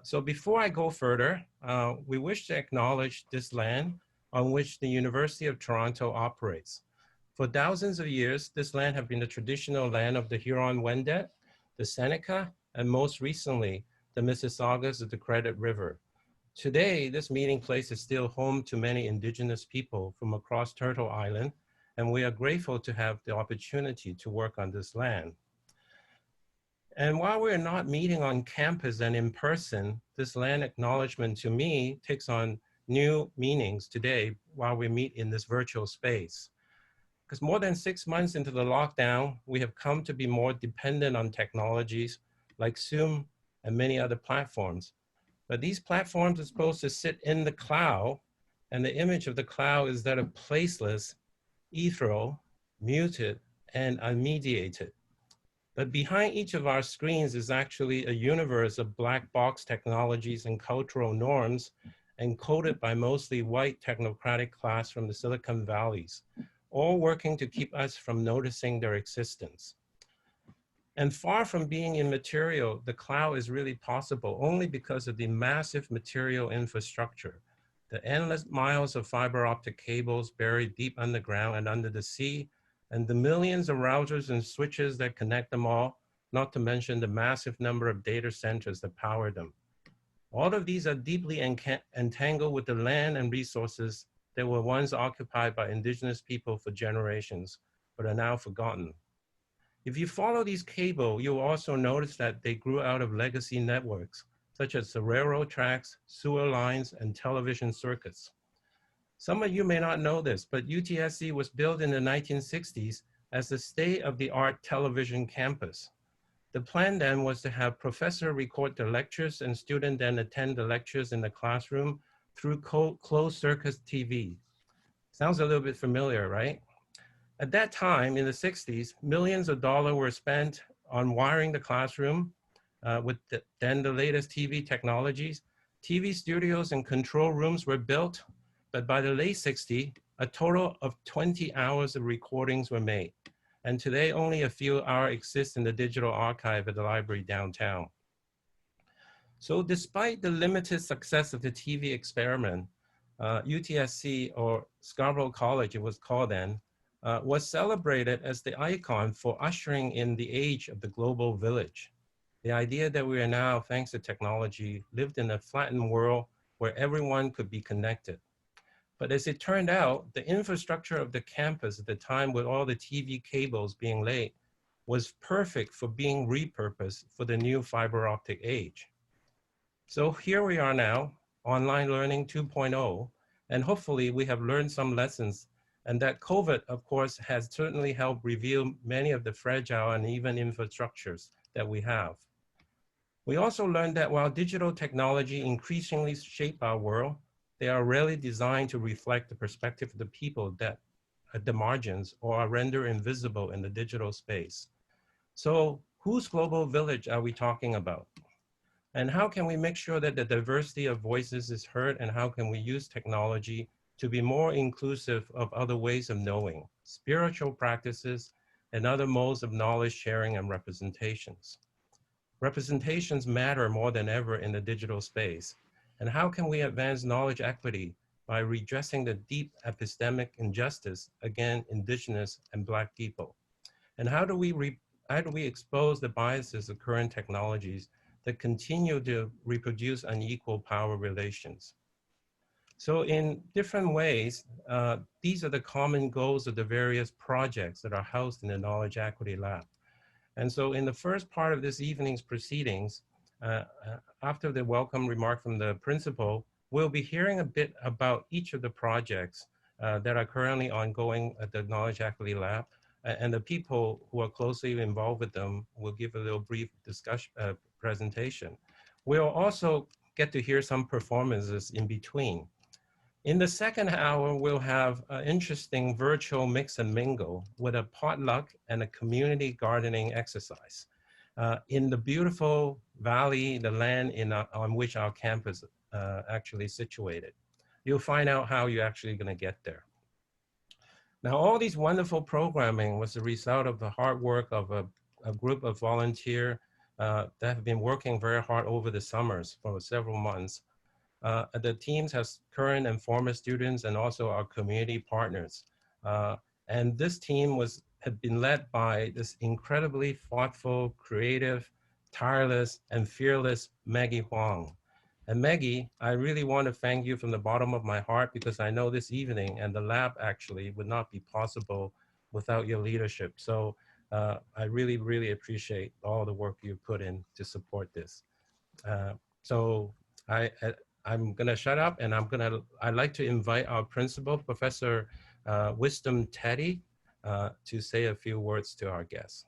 So before I go further, we wish to acknowledge this land on which the University of Toronto operates. For thousands of years, this land has been the traditional land of the Huron-Wendat, the Seneca, and most recently, the Mississaugas of the Credit River. Today, this meeting place is still home to many Indigenous people from across Turtle Island, and we are grateful to have the opportunity to work on this land. And while we're not meeting on campus and in person, this land acknowledgement to me takes on new meanings today while we meet in this virtual space. Because more than 6 months into the lockdown, we have come to be more dependent on technologies like Zoom and many other platforms. But these platforms are supposed to sit in the cloud, and the image of the cloud is that of placeless, ethereal, muted, and unmediated. But behind each of our screens is actually a universe of black box technologies and cultural norms encoded by mostly white technocratic class from the Silicon Valleys, all working to keep us from noticing their existence. And far from being immaterial, the cloud is really possible only because of the massive material infrastructure, the endless miles of fiber optic cables buried deep underground and under the sea, and the millions of routers and switches that connect them all, not to mention the massive number of data centers that power them. All of these are deeply entangled with the land and resources that were once occupied by Indigenous people for generations, but are now forgotten. If you follow these cables, you'll also notice that they grew out of legacy networks, such as the railroad tracks, sewer lines, and television circuits. Some of you may not know this, but UTSC was built in the 1960s as the state-of-the-art television campus. The plan then was to have professor record the lectures and student then attend the lectures in the classroom through closed circuit TV. Sounds a little bit familiar, right? At that time, in the 60s, millions of dollars were spent on wiring the classroom with then the latest TV technologies. TV studios and control rooms were built, but by the late 60s, a total of 20 hours of recordings were made. And today, only a few hours exist in the digital archive at the library downtown. So despite the limited success of the TV experiment, UTSC, or Scarborough College it was called then, was celebrated as the icon for ushering in the age of the global village. The idea that we are now, thanks to technology, lived in a flattened world where everyone could be connected. But as it turned out, the infrastructure of the campus at the time with all the TV cables being laid was perfect for being repurposed for the new fiber optic age. So here we are now, online learning 2.0, and hopefully we have learned some lessons, and that COVID, of course, has certainly helped reveal many of the fragile and even infrastructures that we have. We also learned that while digital technology increasingly shape our world, they are rarely designed to reflect the perspective of the people that at the margins or are rendered invisible in the digital space. So whose global village are we talking about? And how can we make sure that the diversity of voices is heard, and how can we use technology to be more inclusive of other ways of knowing, spiritual practices, and other modes of knowledge sharing and representations? Representations matter more than ever in the digital space. And how can we advance knowledge equity by redressing the deep epistemic injustice against Indigenous and Black people? And how do we expose the biases of current technologies that continue to reproduce unequal power relations? So in different ways, these are the common goals of the various projects that are housed in the Knowledge Equity Lab. And so in the first part of this evening's proceedings, after the welcome remark from the principal, we'll be hearing a bit about each of the projects that are currently ongoing at the Knowledge Equity Lab, and the people who are closely involved with them will give a little brief discussion, presentation. We'll also get to hear some performances in between. In the second hour, we'll have an interesting virtual mix and mingle with a potluck and a community gardening exercise in the beautiful valley, the land on which our campus actually situated. You'll find out how you're actually going to get there. Now, all these wonderful programming was the result of the hard work of a group of volunteers that have been working very hard over the summers for several months. The teams has current and former students and also our community partners. And this team had been led by this incredibly thoughtful, creative, tireless, and fearless Maggie Huang. And Maggie, I really want to thank you from the bottom of my heart because I know this evening and the lab actually would not be possible without your leadership. So I really, really appreciate all the work you put in to support this. Uh, so I, I'm gonna shut up and I'd like to invite our principal, Professor Wisdom Teddy, to say a few words to our guests.